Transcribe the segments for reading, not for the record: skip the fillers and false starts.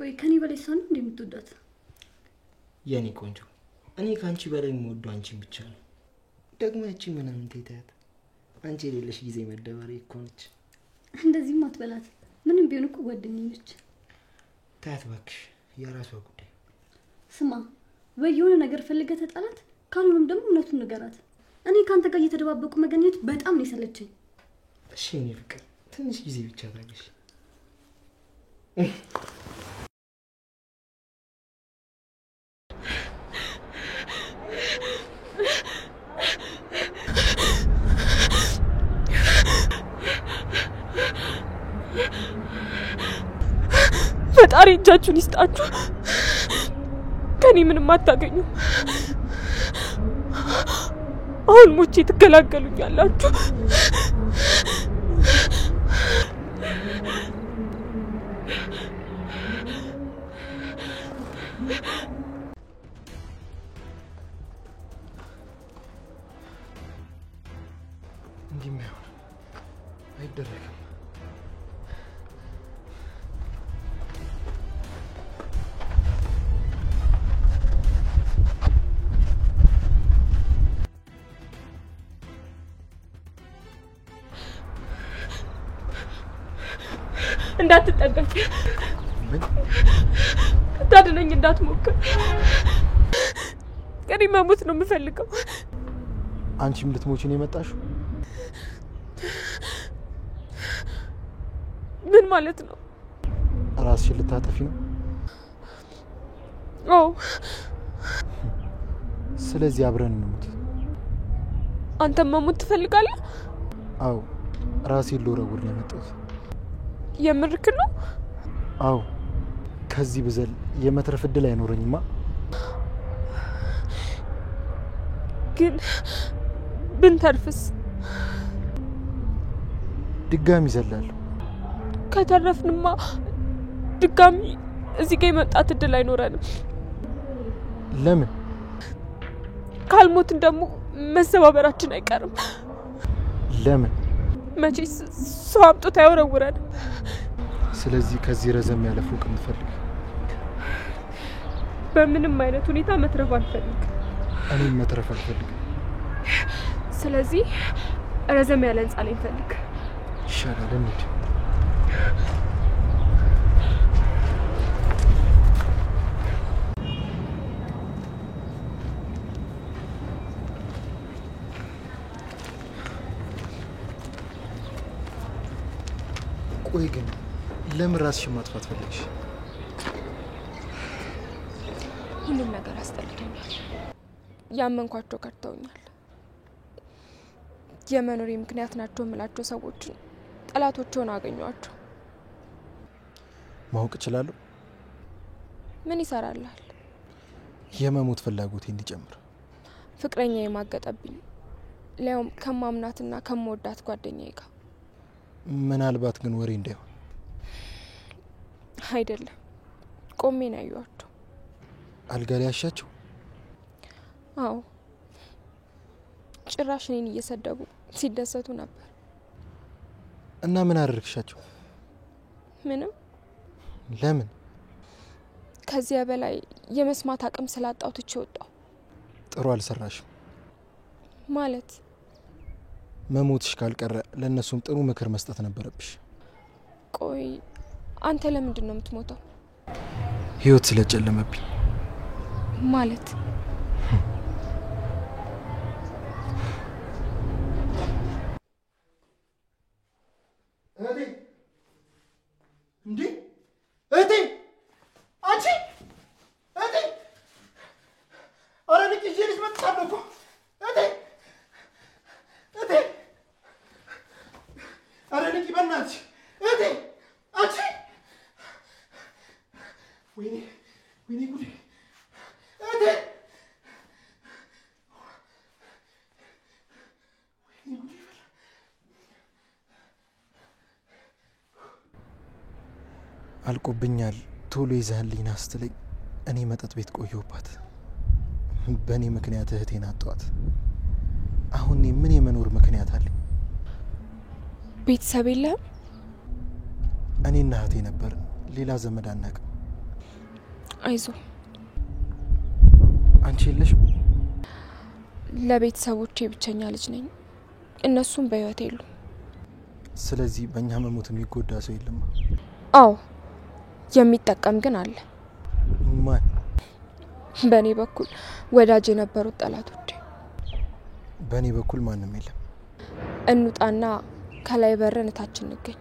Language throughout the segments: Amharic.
ቆይ ከኔ በላይ እሷን እንደምትወዳት የኔ ቆንጆ እኔ ካንቺ በላይ የምወደው አንቺን ብቻ ነው ደግሞ ያቺ ምንም እንቴታት አንቺ የሌለሽ ጊዜ መደበሬ እኮ ነች እንደዚህ ማትበላት ምንም ቢሆን እኮ ጓደኛዬ ነች ታያት እባክሽ የራሷ ጉዳይ ስማ ወይ የሆነ ነገር ፈልገህ ተጣላት ካልሆነም ደግሞ እውነቱን ንገራት እኔ ካንተ ጋር እየተደባበቁ መገኘት በጣም ነው የሰለቸኝ እሺ እኔ ፍቅር ትንሽ ጊዜ ብቻ ታገሽ ፈጣሪ እጃችሁን ይስጣችሁ ከኔ ምንም አታገኙ አሁን ሞቼ ትገላገሉኛላችሁ እንዲማው አይደረግም እንዳትጠጋኝ ታድነኝ እንዳትሞክር ከኔ መሞት ነው የምፈልገው አንቺም ልትሞቺ ነው የመጣሽው ምን ማለት ነው ራስሽን ልታጠፊ ነው አዎ ስለዚህ አብረን እንሞት አንተ መሞት ትፈልጋለህ አዎ ራሴን ልወረውር ነው የመጣሁት የምርክ ነው አዎ ከዚህ በዘል የመትረፍ እድል አይኖርኝማ ግን ብንተርፍስ ድጋሚ ዘላለሁ ከተረፍንማ ድጋሚ እዚህ ጋር መጣት እድል አይኖርንም ለምን ካልሞትን ደግሞ መሰባበራችን አይቀርም ለምን መቼስ ሰው አምጥቶ ያወረውራል ስለዚህ ከዚህ ረዘም ያለ ፎቅ እንፈልግ በምንም አይነት ሁኔታ መትረፍ አልፈልግ እኔም መትረፍ አልፈልግ ስለዚህ ረዘም ያለ ህንጻ ላይ እንፈልግ ይሻላል እንዴ ቆይ ግን ለምን ራስሽን ማጥፋት ፈለግሽ ሁሉም ነገር አስጠልቶኛል ያመንኳቸው ከርተውኛል የመኖሬ ምክንያት ናቸው የምላቸው ሰዎችን ጠላቶቹን አገኘዋቸው ማወቅ እችላለሁ ምን ይሰራልሃል የመሞት ፍላጎቴ እንዲጨምር ፍቅረኛ የማገጠብኝ ለያውም ከማምናትና ከመወዳት ጓደኛዬ ጋር ምናልባት ግን ወሬ እንዳይሆን አይደለም ቆሜ ነው ያዩዋቸው አልጋ ላይ ያሻቸው አዎ ጭራሽ እኔን እየሰደቡ ሲደሰቱ ነበር እና ምን አደረግሻቸው ምንም ለምን ከዚያ በላይ የመስማት አቅም ስላጣው ትቼ ወጣው ጥሩ አልሰራሽም ማለት መሞትሽ ካልቀረ ለነሱም ጥሩ ምክር መስጠት ነበረብሽ ቆይ አንተ ለምንድን ነው የምትሞተው ህይወት ስለጨለመብኝ ማለት እንዴ እቴ አንቺ እቴ አረ ልጅ ልጅ መጣለሁ እኮ እቴ እቴ አረ ልጅ በእናትሽ እቴ አንቺ ወይኔ ወይኔ ጉዴ እቴ ወይኔ ጉዴ አልቆብኛል ቶሎ ይዘህልኝ ና ስትለኝ እኔ መጠጥ ቤት ቆየሁባት በእኔ ምክንያት እህቴን አጣኋት አሁን ምን የመኖር ምክንያት አለኝ ቤተሰብ የለም እኔና እህቴ ነበር ሌላ ዘመድ አናውቅም አይዞ አንቺ የለሽ? ለቤተሰቦቼ ብቸኛ ልጅ ነኝ። እነሱም በህይወት የሉም። ስለዚህ በእኛ መሞት የሚጎዳ ሰው የለም? አዎ የሚጠቀም ግን አለ። ማን? በእኔ በኩል ወዳጅ የነበሩት ጠላቶቼ። በእኔ በኩል ማንም የለም። እንውጣና ከላይ በረን እታች እንገኝ።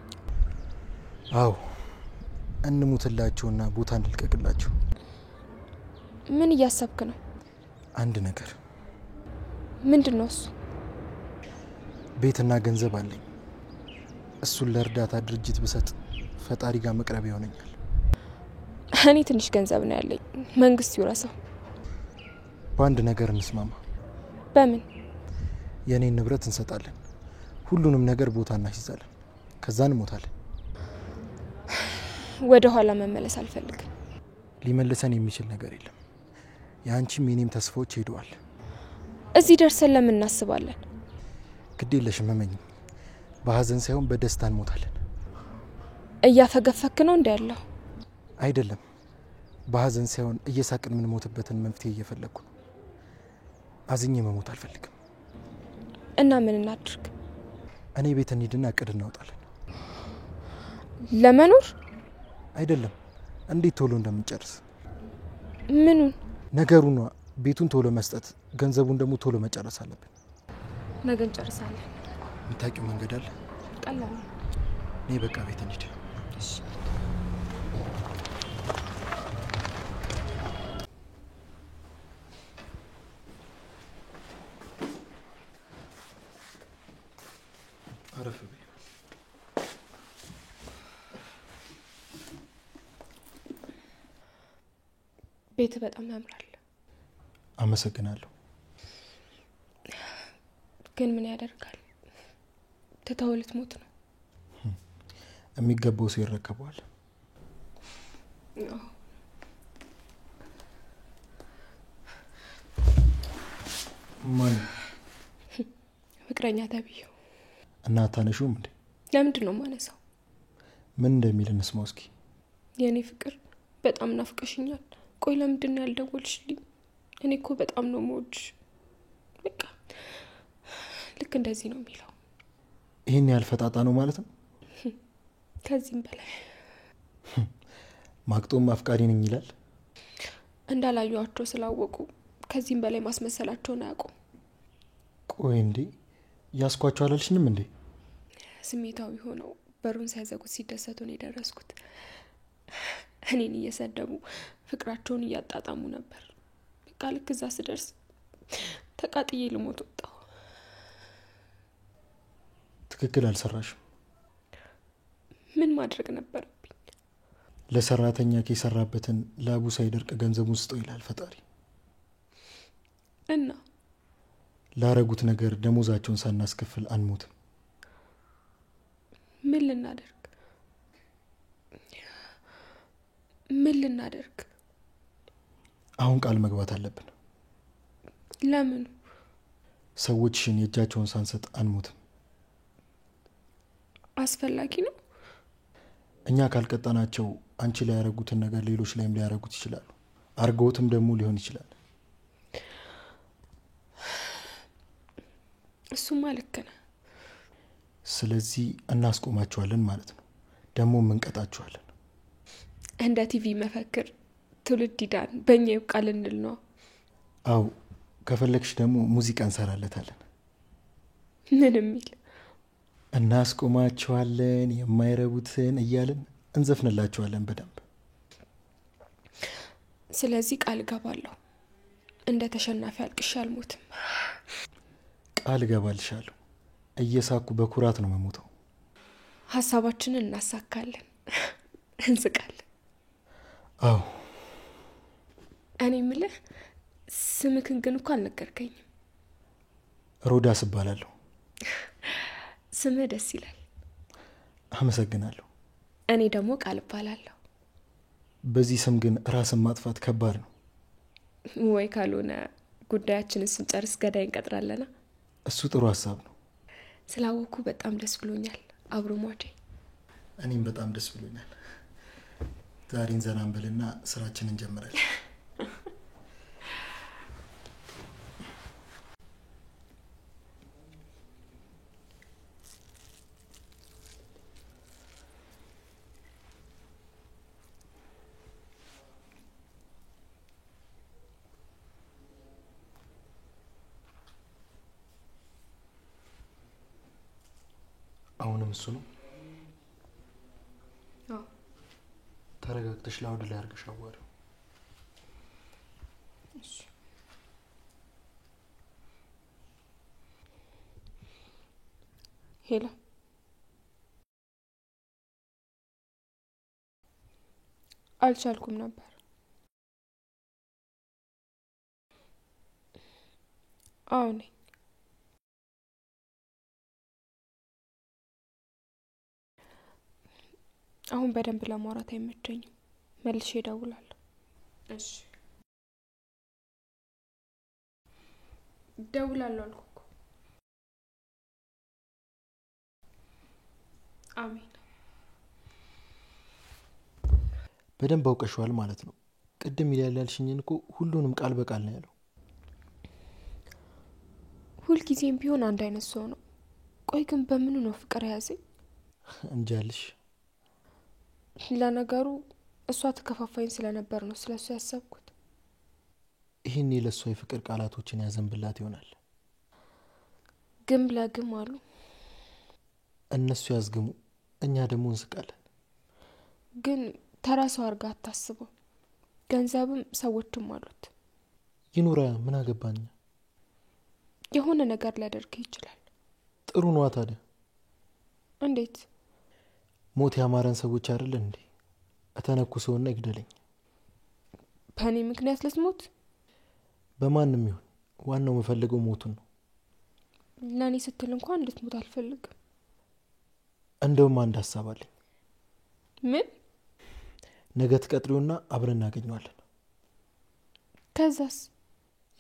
አዎ እንሙትላቸውና ቦታ እንልቀቅላቸው። ምን እያሰብክ ነው? አንድ ነገር። ምንድነው እሱ? ቤትና ገንዘብ አለኝ። እሱን ለእርዳታ ድርጅት ብሰጥ ፈጣሪ ጋር መቅረብ ይሆነኛል። እኔ ትንሽ ገንዘብ ነው ያለኝ፣ መንግስት ይውረሰው። በአንድ ነገር እንስማማ። በምን? የኔን ንብረት እንሰጣለን፣ ሁሉንም ነገር ቦታ እናስይዛለን፣ ከዛ እንሞታለን። ወደ ኋላ መመለስ አልፈልግም። ሊመልሰን የሚችል ነገር የለም። ያንቺም የኔም ተስፋዎች ሄደዋል። እዚህ ደርሰን ለምን እናስባለን? ግድ የለሽም፣ እመኝ። በሀዘን ሳይሆን በደስታ እንሞታለን። እያፈገፈክ ነው እንደ ያለው? አይደለም፣ በሀዘን ሳይሆን እየሳቅን የምንሞትበትን መፍትሄ እየፈለግኩ ነው። አዝኜ መሞት አልፈልግም። እና ምን እናድርግ? እኔ ቤት እንሂድና እቅድ እናውጣለን። ለመኖር አይደለም፣ እንዴት ቶሎ እንደምንጨርስ። ምኑን? ነገሩን። ቤቱን ቶሎ መስጠት፣ ገንዘቡን ደግሞ ቶሎ መጨረስ አለብን። ነገ እንጨርሳለን። የምታውቂው መንገድ አለ? ቀላል ነው። እኔ በቃ ቤት እንሂድ። እሺ። አረፍ በይ። ቤት በጣም ያምራል። አመሰግናለሁ። ግን ምን ያደርጋል? ትተኸው ልትሞት ነው። የሚገባው ሰው ይረከበዋል። ማን? ፍቅረኛ ተብዬው። እና አታነሺውም እንዴ? ለምንድን ነው ማነሳው? ምን እንደሚል እንስማው እስኪ። የኔ ፍቅር በጣም ናፍቀሽኛል። ቆይ ለምንድን ነው ያልደወልሽልኝ? እኔ እኮ በጣም ነው የምወድሽ። በቃ ልክ እንደዚህ ነው የሚለው። ይሄን ያህል ፈጣጣ ነው ማለት ነው? ከዚህም በላይ ማቅጦም አፍቃሪ ነኝ ይላል። እንዳላዩዋቸው ስላወቁ ከዚህም በላይ ማስመሰላቸውን አያውቁም። ቆይ እንዴ ያስኳቸው አላልሽኝም እንዴ? ስሜታዊ ሆነው በሩን ሳይዘጉት ሲደሰቱ ነው የደረስኩት። እኔን እየሰደቡ ፍቅራቸውን እያጣጣሙ ነበር። በቃ ልክ እዛ ስደርስ ተቃጥዬ ልሞት ወጣሁ። ትክክል አልሰራሽም። ምን ማድረግ ነበረብኝ? ለሰራተኛ ከሰራበትን ላቡ ሳይደርቅ ገንዘቡን ስጠው ይላል ፈጣሪ። እና ላረጉት ነገር ደሞዛቸውን ሳናስከፍል አንሞትም። ምን ልናደርግ? አሁን ቃል መግባት አለብን። ለምን? ሰዎችሽን የእጃቸውን ሳንሰጥ አንሞትም። አስፈላጊ ነው። እኛ ካልቀጣናቸው አንቺ ላይ ያረጉትን ነገር ሌሎች ላይም ሊያረጉት ይችላሉ። አርገውትም ደግሞ ሊሆን ይችላል። እሱማ ልክ ነህ። ስለዚህ እናስቆማቸዋለን ማለት ነው። ደግሞ እንቀጣቸዋለን። እንደ ቲቪ መፈክር ትውልድ ይዳን በእኛ ይብቃል እንል ነው። አው ከፈለግሽ ደግሞ ሙዚቃ እንሰራለታለን። ምን የሚል? እናስቆማቸዋለን የማይረቡትን እያልን እንዘፍንላቸዋለን በደንብ። ስለዚህ ቃል ገባለሁ፣ እንደ ተሸናፊ አልቅሼ አልሞትም። ቃል ገባልሻለሁ። እየሳኩ በኩራት ነው መሞተው። ሀሳባችንን እናሳካለን፣ እንስቃለን። አዎ። እኔ የምልህ ስምክን ግን እኮ አልነገርከኝም። ሮዳስ እባላለሁ። ስምህ ደስ ይላል። አመሰግናለሁ። እኔ ደግሞ ቃል እባላለሁ። በዚህ ስም ግን ራስን ማጥፋት ከባድ ነው። ወይ ካልሆነ ጉዳያችንን ስንጨርስ ገዳይ እንቀጥራለና። እሱ ጥሩ ሀሳብ ነው። ስላወኩ በጣም ደስ ብሎኛል። አብሮ ሟቼ። እኔም በጣም ደስ ብሎኛል። ዛሬን ዘና እንበልና ስራችንን እንጀምራለን። አሁንም እሱ ነው? አዎ። ተረጋግተሽ ላውድ ላይ አድርገሽ አዋሪው። እሺ። ሄሎ፣ አልቻልኩም ነበር። አዎ ነኝ። አሁን በደንብ ለማውራት አይመቸኝም። መልሼ እደውላለሁ። እሺ፣ እደውላለሁ አልኩ እኮ። አሜን። በደንብ አውቀሽዋል ማለት ነው። ቅድም ይላል ያልሽኝን እኮ ሁሉንም ቃል በቃል ነው ያለው። ሁልጊዜም ቢሆን አንድ አይነት ሰው ነው። ቆይ ግን በምኑ ነው ፍቅር ያዘኝ? እንጃልሽ። ለነገሩ እሷ ተከፋፋኝ ስለነበር ነው ስለሱ ያሰብኩት። ይህን ለሷ የፍቅር ቃላቶችን ያዘንብላት ይሆናል። ግም ለግም አሉ። እነሱ ያዝግሙ፣ እኛ ደግሞ እንስቃለን። ግን ተራ ሰው አድርጋ አታስበው። ገንዘብም ሰዎችም አሉት። ይኑራ፣ ምን አገባኝ። የሆነ ነገር ሊያደርግ ይችላል። ጥሩ ነው ታዲያ። እንዴት? ሞት ያማረን ሰዎች አይደለን እንዴ? እተነኩሰውና ይግደለኝ። በእኔ ምክንያት ልትሞት? በማንም ይሁን ዋናው የምፈልገው ሞቱን ነው። ለእኔ ስትል እንኳን እንድትሞት አልፈልግም። እንደውም አንድ ሀሳብ አለኝ። ምን? ነገ ትቀጥሪውና አብረን እናገኘዋለን። ከዛስ?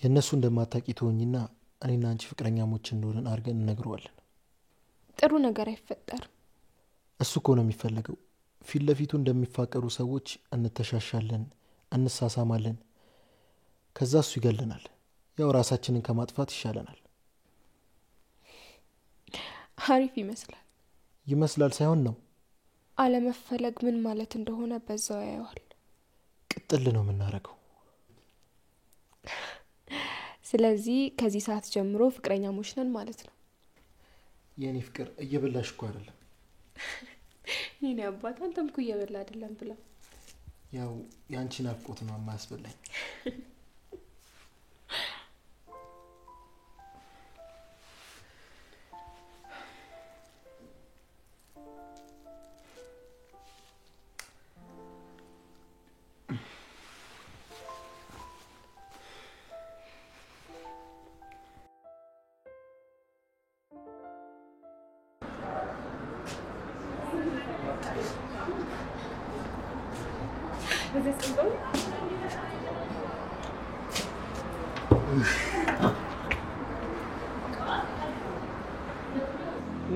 የእነሱ እንደማታውቂ ትሆኝና እኔና አንቺ ፍቅረኛሞች እንደሆነን አድርገን እንነግረዋለን። ጥሩ ነገር አይፈጠርም። እሱ እኮ ነው የሚፈልገው። ፊት ለፊቱ እንደሚፋቀሩ ሰዎች እንተሻሻለን፣ እንሳሳማለን። ከዛ እሱ ይገለናል። ያው ራሳችንን ከማጥፋት ይሻለናል። አሪፍ ይመስላል። ይመስላል ሳይሆን ነው። አለመፈለግ ምን ማለት እንደሆነ በዛው ያየዋል። ቅጥል ነው የምናረገው። ስለዚህ ከዚህ ሰዓት ጀምሮ ፍቅረኛሞች ነን ማለት ነው። የኔ ፍቅር እየበላሽ እኮ አይደለም። የኔ አባት አንተም እኮ እየበላ አይደለም ብላ። ያው ያንቺ ናፍቆት ነው የማያስበላኝ።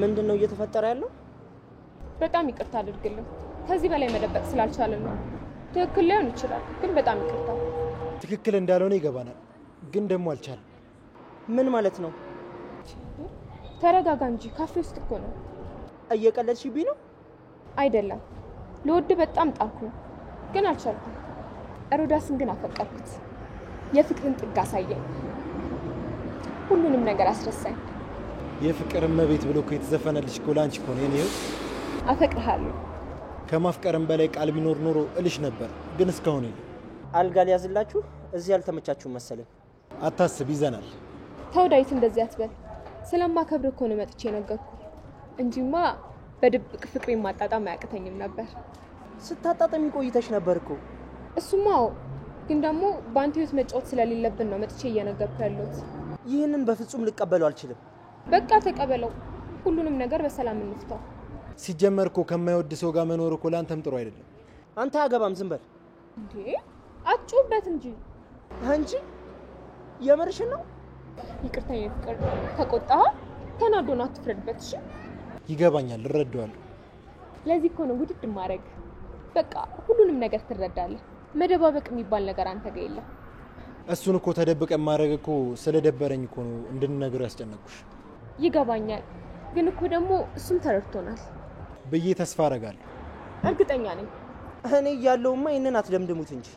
ምንድነው እየተፈጠረ ያለው? በጣም ይቅርታ አድርግልኝ። ከዚህ በላይ መደበቅ ስላልቻለን ነው። ትክክል ሊሆን ይችላል፣ ግን በጣም ይቅርታ። ትክክል እንዳልሆነ ይገባናል፣ ግን ደግሞ አልቻለም። ምን ማለት ነው? ተረጋጋ እንጂ ካፌ ውስጥ እኮ ነው። እየቀለድሽብኝ ነው? አይደለም፣ ለወድ በጣም ጣርኩ፣ ግን አልቻልኩም። ሮዳስን ግን አፈቀርኩት። የፍቅርን ጥግ አሳየኝ። ሁሉንም ነገር አስረሳኝ። የፍቅር እመቤት ብሎ እኮ የተዘፈነልሽ እኮ ላንቺ እኮ ነው። የኔ አፈቅርሃለሁ። ከማፍቀርም በላይ ቃል ቢኖር ኖሮ እልሽ ነበር፣ ግን እስካሁን የለም። አልጋ ሊያዝላችሁ እዚህ ያልተመቻችሁ መሰለኝ። አታስብ፣ ይዘናል። ተው ዳዊት፣ እንደዚህ አትበል። ስለማከብር እኮ ነው መጥቼ ነገርኩ እንጂማ በድብቅ ፍቅሬን ማጣጣም አያቅተኝም ነበር። ስታጣጣሚ ቆይተሽ ነበር እኮ። እሱማው ግን ደግሞ በአንተ ህይወት መጫወት ስለሌለብን ነው መጥቼ እየነገርኩ ያለሁት። ይህንን በፍጹም ልቀበለው አልችልም። በቃ ተቀበለው። ሁሉንም ነገር በሰላም እንፍታው። ሲጀመር እኮ ከማይወድ ሰው ጋር መኖር እኮ ላንተም ጥሩ አይደለም። አንተ አገባም፣ ዝም በል እንዴ። አትጩበት እንጂ። አንቺ የምርሽን ነው? ይቅርታ ፍቅር፣ ተቆጣህ? ተናዶና አትፍረድበት። እሺ፣ ይገባኛል፣ እረዳዋለሁ። ለዚህ እኮ ነው ውድድ ማድረግ። በቃ ሁሉንም ነገር ትረዳለህ። መደባበቅ የሚባል ነገር አንተ ጋር የለም። እሱን እኮ ተደብቀ ማድረግ እኮ ስለደበረኝ እኮ ነው እንድንነግር ያስጨነቁሽ። ይገባኛል፣ ግን እኮ ደግሞ እሱም ተረድቶናል ብዬ ተስፋ አረጋለሁ። እርግጠኛ ነኝ። እኔ ያለውማ ይሄንን አትደምድሙት እንጂ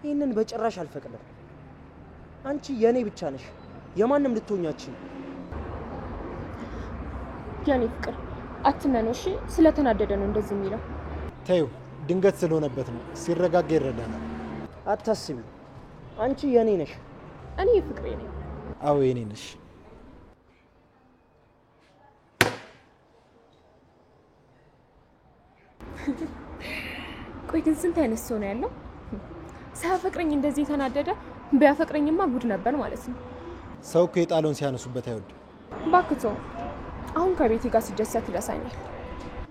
ይሄንን በጭራሽ አልፈቅድም። አንቺ የኔ ብቻ ነሽ፣ የማንም ልትሆኛችን። የኔ ፍቅር አትመነው እሺ። ስለተናደደ ነው እንደዚህ የሚለው። ተይው፣ ድንገት ስለሆነበት ነው። ሲረጋጋ ይረዳናል። አታስቢ፣ አንቺ የኔ ነሽ። እኔ ፍቅሬ ነኝ። አዎ የኔ ነሽ። ቆይ ግን ስንት አይነት ሰው ነው ያለው? ሳያፈቅረኝ እንደዚህ ተናደደ። ቢያፈቅረኝማ ጉድ ነበር ማለት ነው። ሰው እኮ የጣለውን ሲያነሱበት አይወድም። ባክቶ አሁን ከቤቴ ጋር ሲደሰት ይረሳኛል።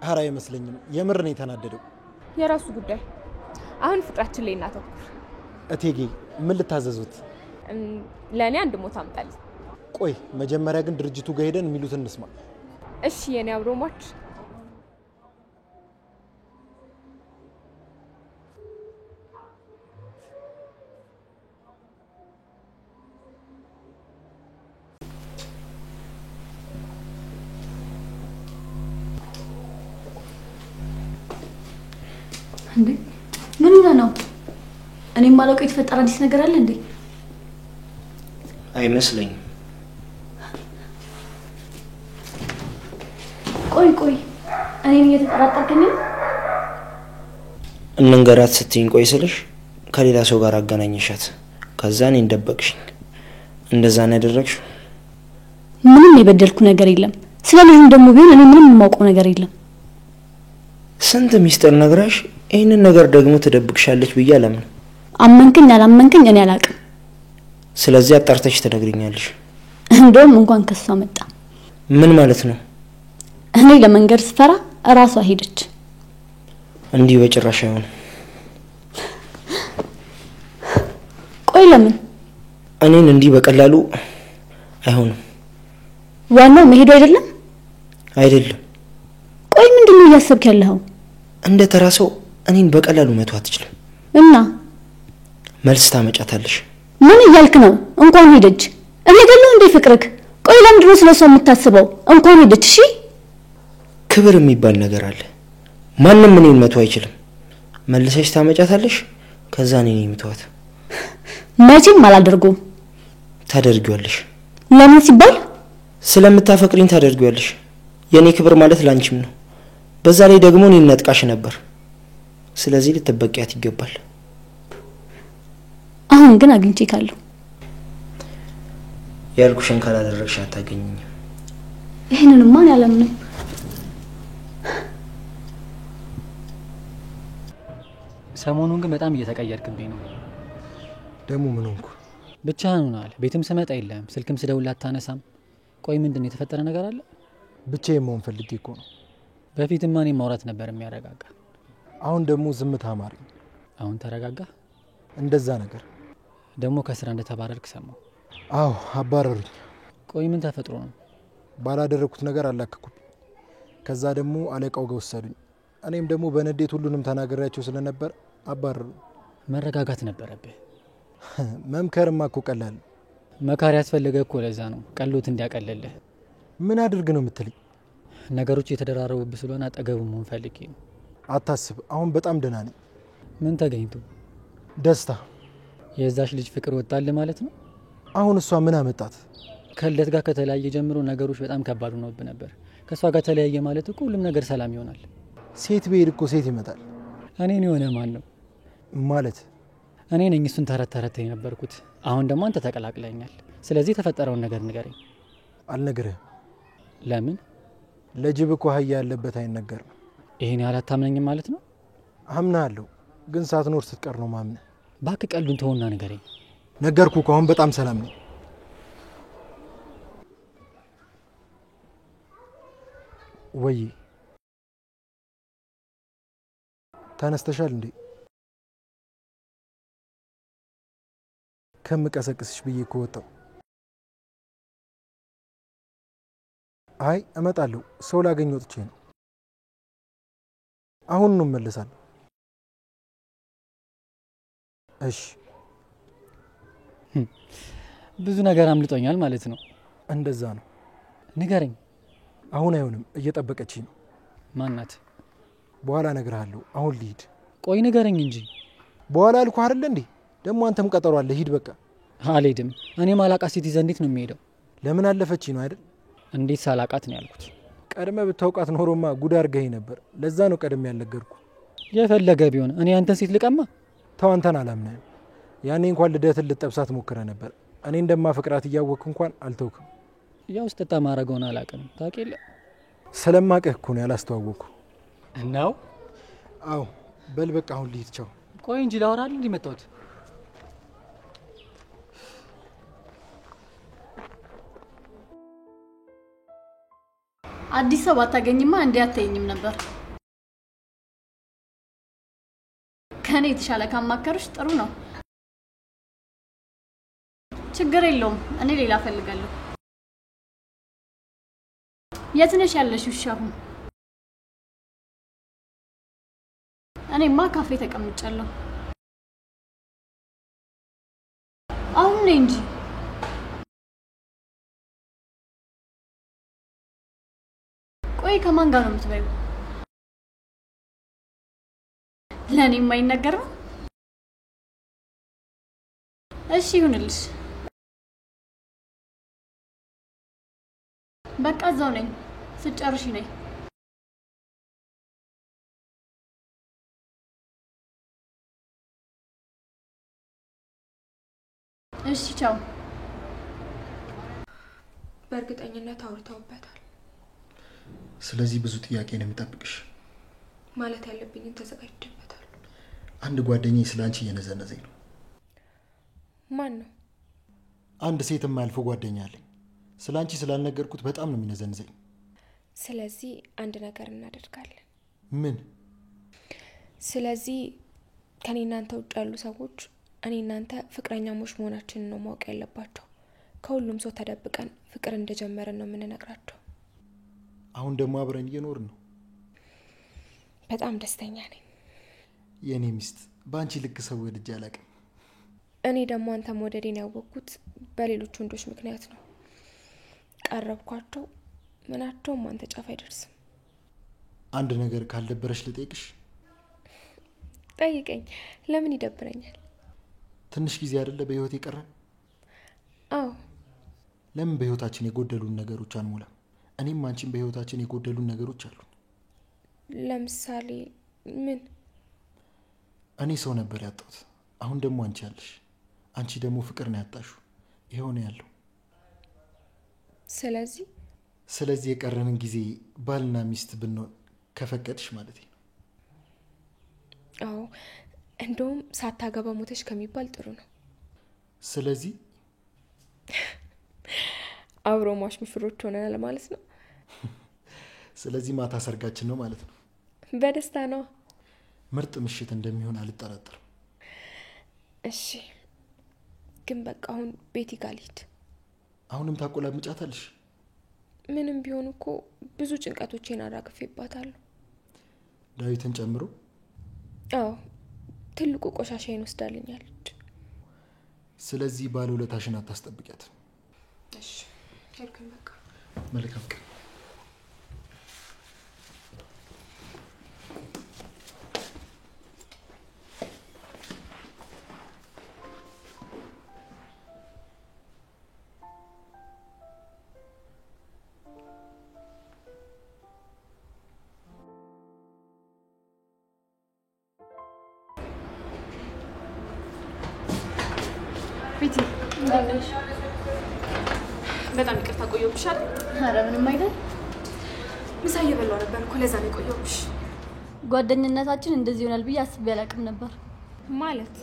ኧረ አይመስለኝም፣ የምር ነው የተናደደው። የራሱ ጉዳይ። አሁን ፍቅራችን ላይ እናተኩር። እቴጌ ምን ልታዘዙት? ለእኔ አንድ ሞት አምጣልኝ። ቆይ መጀመሪያ ግን ድርጅቱ ጋር ሄደን የሚሉትን እንስማ። እሺ የኔ አብሮማች። እንዴ ምን ሆነ ነው? እኔ ማለቀው የተፈጠረ አዲስ ነገር አለ እንዴ? አይመስለኝም። ቆይ እኔን እየተጠራጠርከኝ ነው? እንንገራት ስትይኝ ቆይ ስልሽ ከሌላ ሰው ጋር አገናኘሻት። ከዛ እኔን ደበቅሽኝ። እንደዛ ነው ያደረግሽው? ምንም የበደልኩ ነገር የለም። ስለ ልጁም ደግሞ ቢሆን እኔ ምንም የማውቀው ነገር የለም። ስንት ሚስጥር ነግራሽ ይሄንን ነገር ደግሞ ትደብቅሻለች ብዬ አላምን። አመንከኝ አላመንከኝ እኔ አላውቅም። ስለዚህ አጣርተሽ ትነግሪኛለሽ። እንደውም እንኳን ከሷ መጣ። ምን ማለት ነው? እኔ ለመንገር ስፈራ እራሷ ሄደች። እንዲህ በጭራሽ አይሆንም። ቆይ ለምን? እኔን እንዲህ በቀላሉ አይሆንም። ዋናው መሄዱ አይደለም? አይደለም። ቆይ ምንድነው እያሰብክ ያለኸው? እንደ ተራ ሰው እኔን በቀላሉ መተው አትችልም። እና መልስ ታመጫታለሽ። ምን እያልክ ነው? እንኳን ሄደች። እኔ ገለው እንደ ፍቅርክ። ቆይ ለምንድነው ስለሷ የምታስበው? እንኳን ሄደች። እሺ ክብር የሚባል ነገር አለ። ማንንም እኔን መተው አይችልም። መልሰሽ ታመጫታለሽ። ከዛ እኔን የምተዋት መቼም አላደርገውም። ታደርጊዋለሽ። ለምን ሲባል? ስለምታፈቅሪኝ ታደርጊዋለሽ። የኔ ክብር ማለት ላንቺም ነው። በዛ ላይ ደግሞ እኔን ነጥቃሽ ነበር። ስለዚህ ልትበቂያት ይገባል። አሁን ግን አግኝቼ ካለሁ ያልኩሽን ካላደረግሽ አታገኝኝም። ይሄንንማ እኔ አላምንም። ሰሞኑን ግን በጣም እየተቀየርክብኝ ነው። ደግሞ ምን ሆንኩ? ብቻህን ሆነሃል። ቤትም ስመጣ የለም፣ ስልክም ስደውል አታነሳም። ቆይ ምንድነው የተፈጠረ ነገር አለ? ብቻዬን መሆን ፈልጌ እኮ ነው። በፊትማ እኔም ማውራት ነበር የሚያረጋጋ። አሁን ደግሞ ዝምታ አማረኝ። አሁን ተረጋጋ? እንደዛ ነገር ደግሞ ከስራ እንደተባረርክ ሰማሁ። አዎ አባረሩኝ። ቆይ ምን ተፈጥሮ ነው? ባላደረኩት ነገር አላከኩብኝ። ከዛ ደግሞ አለቃው ጋር ወሰዱኝ። እኔም ደግሞ በንዴት ሁሉንም ተናግሬያቸው ስለነበር አባረሩኝ። መረጋጋት ነበረብህ። መምከርማ እኮ ቀላል ነው። መካሪ ያስፈልገ እኮ ለዛ ነው ቀሎት እንዲያቀልልህ። ምን አድርግ ነው የምትልኝ? ነገሮች የተደራረቡብህ ስለሆነ አጠገቡ መሆን ፈልጌ ነው። አታስብ፣ አሁን በጣም ደህና ነኝ። ምን ተገኝቶ? ደስታ። የዛሽ ልጅ ፍቅር ወጣልህ ማለት ነው? አሁን እሷ ምን አመጣት? ከልደት ጋር ከተለያየ ጀምሮ ነገሮች በጣም ከባድ ሆነውብህ ነበር። ከእሷ ጋር ተለያየ ማለት እኮ ሁሉም ነገር ሰላም ይሆናል። ሴት ብሄድ እኮ ሴት ይመጣል። እኔን የሆነ ማን ነው ማለት? እኔ ነኝ እሱን ተረት የነበርኩት። አሁን ደግሞ አንተ ተቀላቅለኛል። ስለዚህ የተፈጠረውን ነገር ንገረኝ። አልነግርህም። ለምን? ለጅብ እኮ አህያ ያለበት አይነገርም። ይሄን ያህል አታምነኝም ማለት ነው? አምናለሁ፣ ግን ሳትኖር ስትቀር ነው ማምነህ። እባክህ ቀልዱን ተውና ንገረኝ። ነገርኩህ እኮ አሁን በጣም ሰላም ነኝ። ወይ ተነስተሻል እንዴ? ከምቀሰቅስሽ ብዬ እኮ ወጣሁ። አይ እመጣለሁ፣ ሰው ላገኝ ወጥቼ ነው። አሁን ነው እመለሳለሁ። እሺ። ብዙ ነገር አምልጦኛል ማለት ነው። እንደዛ ነው። ንገረኝ። አሁን አይሆንም፣ እየጠበቀችኝ ነው። ማናት? በኋላ እነግርሃለሁ። አሁን ልሂድ። ቆይ ንገረኝ እንጂ። በኋላ አልኩህ አይደል እንዴ? ደግሞ አንተም ቀጠሮ አለ። ሂድ በቃ። አልሄድም። እኔ ማላቃት ሴት ይዘህ እንዴት ነው የሚሄደው? ለምን አለፈችኝ ነው አይደል? እንዴት ሳላቃት ነው ያልኩት። ቀድመ ብታውቃት ኖሮማ ጉድ አድርገኸኝ ነበር። ለዛ ነው ቀድሜ ያልነገርኩ። የፈለገ ቢሆን እኔ አንተን ሴት ልቀማ? ተው፣ አንተን አላምነህም። ያኔ እንኳን ልደትን ልጠብሳት ሞክረ ነበር። እኔ እንደማፈቅራት እያወቅኩ እንኳን አልተውክም። ያው ስጠጣ ማረገውን አላውቅም። ታውቅ የለ ስለማቀህ እኮ ነው ያላስተዋወቅኩ። እናው? አዎ። በል በቃ አሁን ልሂድ። ቻው። ቆይ እንጂ ላወራል እንዲህ መጣሁት። አዲስ ሰው አታገኝማ እንዴ? አትተኝም ነበር? ከኔ የተሻለ ካማከርሽ ጥሩ ነው። ችግር የለውም። እኔ ሌላ ፈልጋለሁ። የት ነሽ ያለሽው? እሺ አሁን እኔማ ካፌ ተቀምጫለሁ። አሁን ነኝ እንጂ ቆይ ከማን ጋር ነው የምትበይው? ለኔ የማይነገር ነው? እሺ ይሁንልሽ። በቃ እዛው ነኝ። ስጨርሽ ነኝ። እሺ ቻው። በእርግጠኝነት አውርተውበታል። ስለዚህ ብዙ ጥያቄ ነው የሚጠብቅሽ። ማለት ያለብኝን ተዘጋጅቼበታል። አንድ ጓደኛዬ ስላንቺ እየነዘነዘኝ ነው። ማን ነው? አንድ ሴት የማያልፈው ጓደኛ አለኝ። ስላንቺ ስላልነገርኩት በጣም ነው የሚነዘንዘኝ። ስለዚህ አንድ ነገር እናደርጋለን። ምን? ስለዚህ ከኔ እናንተ ውጭ ያሉ ሰዎች እኔ እናንተ ፍቅረኛሞች መሆናችንን ነው ማወቅ ያለባቸው። ከሁሉም ሰው ተደብቀን ፍቅር እንደጀመረን ነው የምንነግራቸው። አሁን ደግሞ አብረን እየኖርን ነው። በጣም ደስተኛ ነኝ። የኔ ሚስት፣ በአንቺ ልክ ሰው ወድጄ አላውቅም። እኔ ደግሞ አንተ መውደዴን ያወቅኩት በሌሎች ወንዶች ምክንያት ነው። ቀረብኳቸው፣ ምናቸውም አንተ ጫፍ አይደርስም። አንድ ነገር ካልደበረሽ ልጠይቅሽ? ጠይቀኝ። ለምን ይደብረኛል? ትንሽ ጊዜ አይደለ በህይወት የቀረን? አዎ። ለምን በህይወታችን የጎደሉን ነገሮች አንሞላም? እኔም አንቺም በህይወታችን የጎደሉን ነገሮች አሉ። ለምሳሌ ምን? እኔ ሰው ነበር ያጣሁት። አሁን ደግሞ አንቺ ያለሽ። አንቺ ደግሞ ፍቅር ነው ያጣሽው። ይሄው ነው ያለው። ስለዚህ የቀረንን ጊዜ ባልና ሚስት ብንሆን ከፈቀድሽ ማለት ነው። አዎ፣ እንደውም ሳታገባ ሞተሽ ከሚባል ጥሩ ነው። ስለዚህ አብሮ ማሽ ሙሽሮች ሆነናል ማለት ነው። ስለዚህ ማታ ሰርጋችን ነው ማለት ነው። በደስታ ነው። ምርጥ ምሽት እንደሚሆን አልጠራጠርም። እሺ፣ ግን በቃ አሁን ቤቲ ጋር ልሂድ። አሁንም ታቆላምጫታለሽ? ምንም ቢሆን እኮ ብዙ ጭንቀቶቼን አራግፌባታለሁ። ዳዊትን ጨምሮ? አዎ፣ ትልቁ ቆሻሻዬን ወስዳልኛለች። ስለዚህ ባለውለታሽን አታስጠብቂያት። እሺ፣ ሄድኩኝ በቃ። መልካም ቀን። ቤቲ እንደነሽ? በጣም ይቅርታ ቆየሁብሻል። ኧረ ምንም አይደል። ምሳ እየበላሁ ነበር እኮ ለዛ ነው የቆየሁብሽ። ጓደኝነታችን እንደዚህ ይሆናል ብዬ አስቤ አላውቅም ነበር። ማለት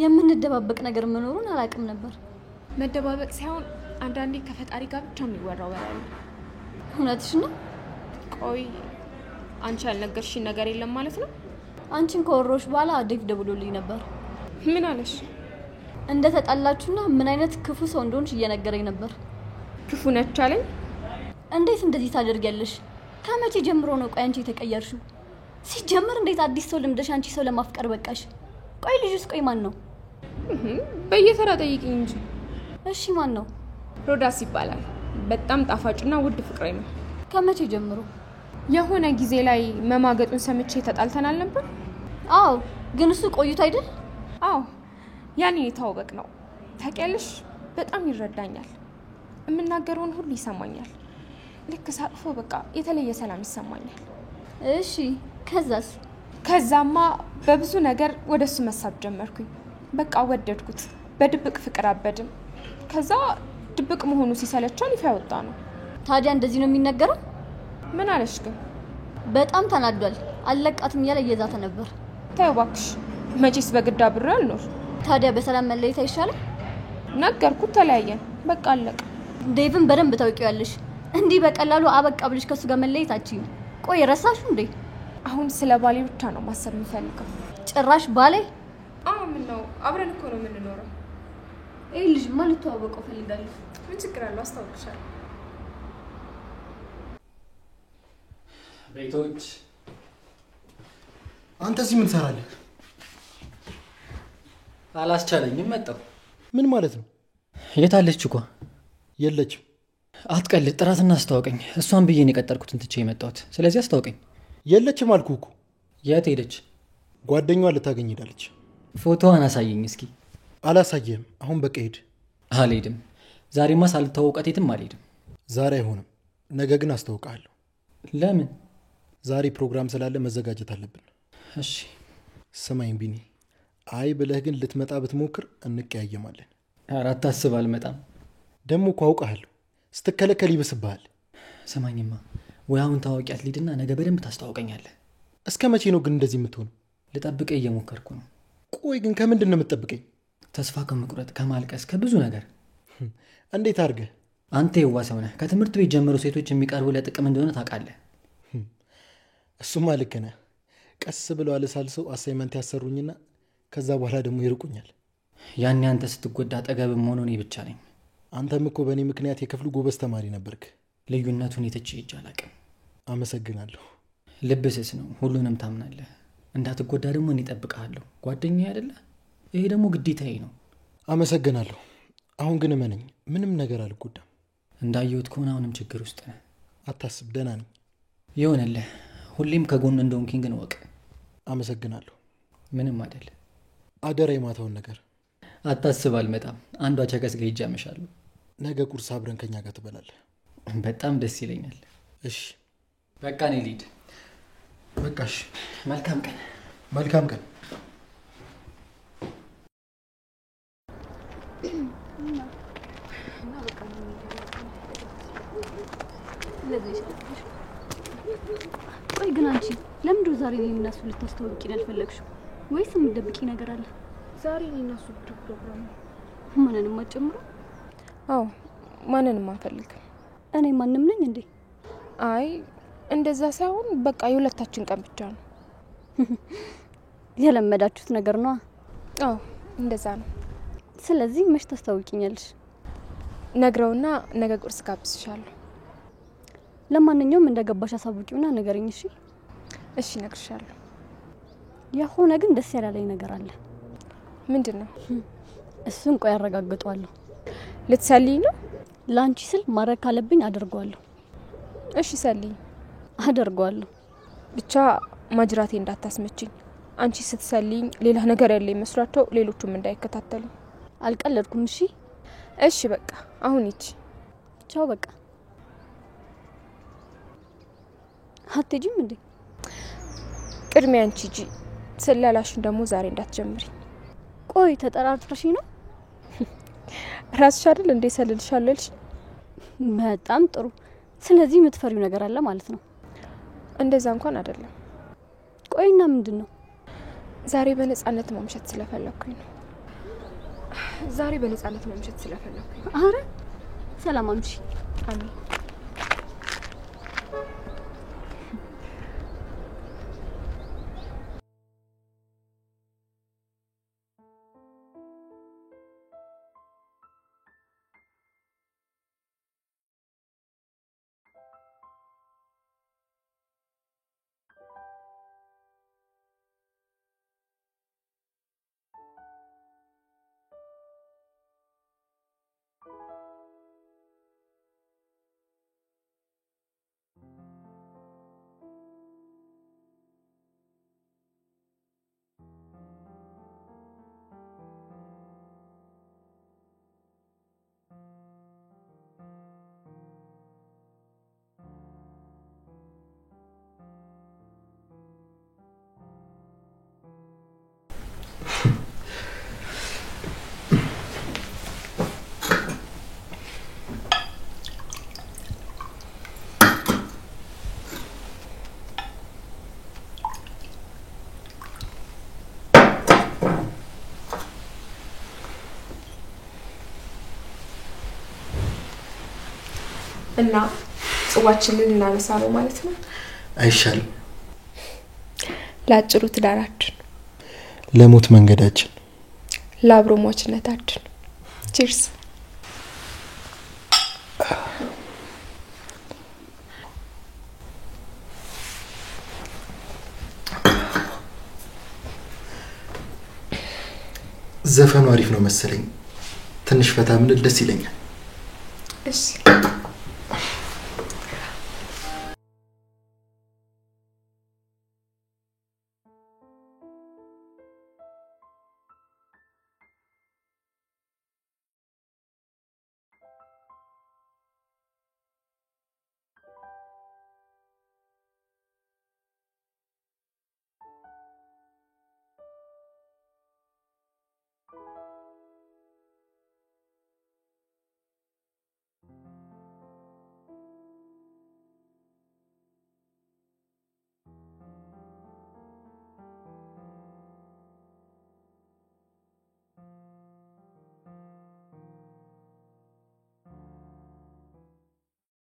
የምንደባበቅ ነገር መኖሩን አላውቅም ነበር። መደባበቅ ሳይሆን አንዳንዴ ከፈጣሪ ጋር ብቻ የሚወራው ወሬ ነው። እውነትሽ ነው። ቆይ አንቺ ያልነገርሽኝ ነገር የለም ማለት ነው? አንቺን ከወሮሽ በኋላ ዴቭ ደውሎልኝ ነበር። ምን አለሽ? እንደተጣላችሁና ምን አይነት ክፉ ሰው እንደሆንሽ እየነገረኝ ነበር። ክፉ ነች አለኝ? እንዴት እንደዚህ ታደርጊያለሽ? ከመቼ ጀምሮ ነው ቆይ አንቺ የተቀየርሽው? ሲጀምር እንዴት አዲስ ሰው ልምደሽ አንቺ ሰው ለማፍቀር በቃሽ? ቆይ ልጅስ ቆይ ማን ነው? በየተራ ጠይቂኝ እንጂ። እሺ ማን ነው? ሮዳስ ይባላል። በጣም ጣፋጭና ውድ ፍቅሬ ነው። ከመቼ ጀምሮ? የሆነ ጊዜ ላይ መማገጡን ሰምቼ ተጣልተናል ነበር። አዎ፣ ግን እሱ ቆይቶ አይደል? አዎ፣ ያኔ የተዋወቅ ነው። ታውቂያለሽ፣ በጣም ይረዳኛል። የምናገረውን ሁሉ ይሰማኛል። ልክ ሳቅፎ በቃ የተለየ ሰላም ይሰማኛል። እሺ፣ ከዛስ? ከዛማ በብዙ ነገር ወደሱ መሳብ ጀመርኩኝ። በቃ ወደድኩት። በድብቅ ፍቅር አበድን። ከዛ ድብቅ መሆኑ ሲሰለቻን ይፋ ያወጣ ነው። ታዲያ እንደዚህ ነው የሚነገረው? ምን አለሽ ግን? በጣም ተናዷል። አለቃትም እያለ እየዛተ ነበር። ተይው እባክሽ፣ መቼስ በግድ አብሬ አልኖር። ታዲያ በሰላም መለየት አይሻልም? ነገርኩት፣ ተለያየን፣ በቃ አለቀ። ዴቭን በደንብ ታውቂዋለሽ። እንዲህ በቀላሉ አበቃ ብለሽ ከሱ ጋር መለየት አትችይም። ቆይ ረሳሹ እንዴ? አሁን ስለ ባሌ ብቻ ነው ማሰብ የምፈልገው። ጭራሽ ባሌ? አዎ፣ ምን ነው አብረን እኮ ነው የምንኖረው። ይሄ ልጅ ማን ልተዋወቀው ፈልጋለሁ። ምን ችግር አለው? አስታውቅሻለሁ። ቤቶች አንተ እዚህ ምን ትሰራለህ? አላስቻለኝም መጣሁ። ምን ማለት ነው? የታለች እኮ? የለችም። አትቀልድ፣ ጥራትና አስታውቀኝ። እሷን ብዬ ነው የቀጠርኩትን ትቼ የመጣሁት። ስለዚህ አስታውቀኝ። የለችም አልኩህ እኮ። የት ሄደች? ጓደኛዋ ልታገኝ ሄዳለች። ፎቶዋን አሳየኝ እስኪ። አላሳየህም። አሁን በቃ ሂድ። አልሄድም። ዛሬማ ሳልተዋወቃት የትም አልሄድም። ዛሬ አይሆንም፣ ነገ ግን አስታውቃለሁ። ለምን? ዛሬ ፕሮግራም ስላለ መዘጋጀት አለብን። እሺ። ስማኝ ቢኒ፣ አይ ብለህ ግን ልትመጣ ብትሞክር እንቀያየማለን። ኧረ አታስብ፣ አልመጣም። ደግሞ እኮ አውቃለሁ፣ ስትከለከል ይብስብሃል። ስማኝማ፣ ወይ አሁን ታዋቂያት ሊድና ነገ በደንብ ታስተዋውቀኛለህ። እስከ መቼ ነው ግን እንደዚህ የምትሆነው? ልጠብቅህ እየሞከርኩ ነው። ቆይ ግን ከምንድን ነው የምትጠብቀኝ? ተስፋ ከመቁረጥ፣ ከማልቀስ፣ ከብዙ ነገር። እንዴት አድርገህ? አንተ የዋ ሰው ነህ። ከትምህርት ቤት ጀምሮ ሴቶች የሚቀርቡ ለጥቅም እንደሆነ ታውቃለህ። እሱማ ልክ ነህ። ቀስ ብለው አለሳልሰው አሳይመንት ያሰሩኝና ከዛ በኋላ ደግሞ ይርቁኛል። ያኔ አንተ ስትጎዳ አጠገብም ሆኖ እኔ ብቻ ነኝ። አንተም እኮ በእኔ ምክንያት የክፍሉ ጎበዝ ተማሪ ነበርክ። ልዩነቱን የትቼ ሄጄ አላውቅም። አመሰግናለሁ። ልብ ስስ ነው፣ ሁሉንም ታምናለህ። እንዳትጎዳ ደግሞ እኔ እጠብቅሃለሁ። ጓደኛዬ አይደለ? ይሄ ደግሞ ግዴታዬ ነው። አመሰግናለሁ። አሁን ግን እመነኝ፣ ምንም ነገር አልጎዳም። እንዳየሁት ከሆነ አሁንም ችግር ውስጥ ነህ። አታስብ፣ ደህና ነኝ። ይሆንልህ። ሁሌም ከጎን እንደሆንኩኝ ግን እወቅ። አመሰግናለሁ። ምንም አይደል። አደራ የማታውን ነገር አታስብ፣ አልመጣም። አንዷ ቸከስ ጋር ሄጄ አመሻለሁ። ነገ ቁርስ አብረን ከኛ ጋር ትበላለህ። በጣም ደስ ይለኛል። እሺ በቃ እኔ ልሂድ። በቃሽ። መልካም ቀን። መልካም ቀን። ቆይ ግን አንቺ ለምንድነው ዛሬ እኔን እና እሱ ልታስተዋውቂኝ ያልፈለግሽው? ወይስ የምትደብቂ ነገር አለ? ዛሬ እኔ እና እሱ ፕሮግራም ነው። ማንንም አትጨምሩ? አዎ፣ ማንንም አንፈልግም። እኔ ማንም ነኝ እንዴ? አይ እንደዛ ሳይሆን በቃ የሁለታችን ቀን ብቻ ነው። የለመዳችሁት ነገር ነው። አዎ እንደዛ ነው። ስለዚህ መች ታስተዋውቂኛለሽ? ነግረውና ነገ ቁርስ ጋብዝሻለሁ። ለማንኛውም እንደገባሽ አሳውቂውና ንገሪኝ። እሺ? እሺ እነግርሻለሁ። የሆነ ግን ደስ ያላለኝ ነገር አለ። ምንድነው? እሱን ቆይ አረጋግጠዋለሁ። ልትሰልይ ነው? ላንቺ ስል ማድረግ ካለብኝ አደርገዋለሁ። እሺ ሰልይ። አደርገዋለሁ። ብቻ ማጅራቴ እንዳታስመችኝ። አንቺ ስትሰልይኝ ሌላ ነገር ያለ ይመስላቸው ሌሎቹም እንዳይከታተሉ። አልቀለድኩም። እሺ? እሺ በቃ አሁን ይቺ ቻው በቃ። አትሄጂም እንዴ? ቅድሚያ አንቺ ሂጂ። ስለላሽን ደግሞ ዛሬ እንዳትጀምሪ። ቆይ ተጠራጥረሽ ነው? ራስሽ አይደል እንዴ ሰልልሻለሁ ያልሽ? በጣም ጥሩ። ስለዚህ የምትፈሪው ነገር አለ ማለት ነው? እንደዛ እንኳን አይደለም። ቆይና ምንድነው? ዛሬ በነጻነት ማምሸት ስለፈለኩኝ ነው። ዛሬ በነጻነት ማምሸት ስለፈለኩኝ። አረ ሰላም አምሺ። አሜን። እና ጽዋችንን እናነሳ ነው ማለት ነው? አይሻልም? ለአጭሩ ትዳራችን፣ ለሞት መንገዳችን፣ ለአብሮ ሟችነታችን። ቺርስ። ዘፈኑ አሪፍ ነው መሰለኝ። ትንሽ ፈታ ምን ደስ ይለኛል። እሺ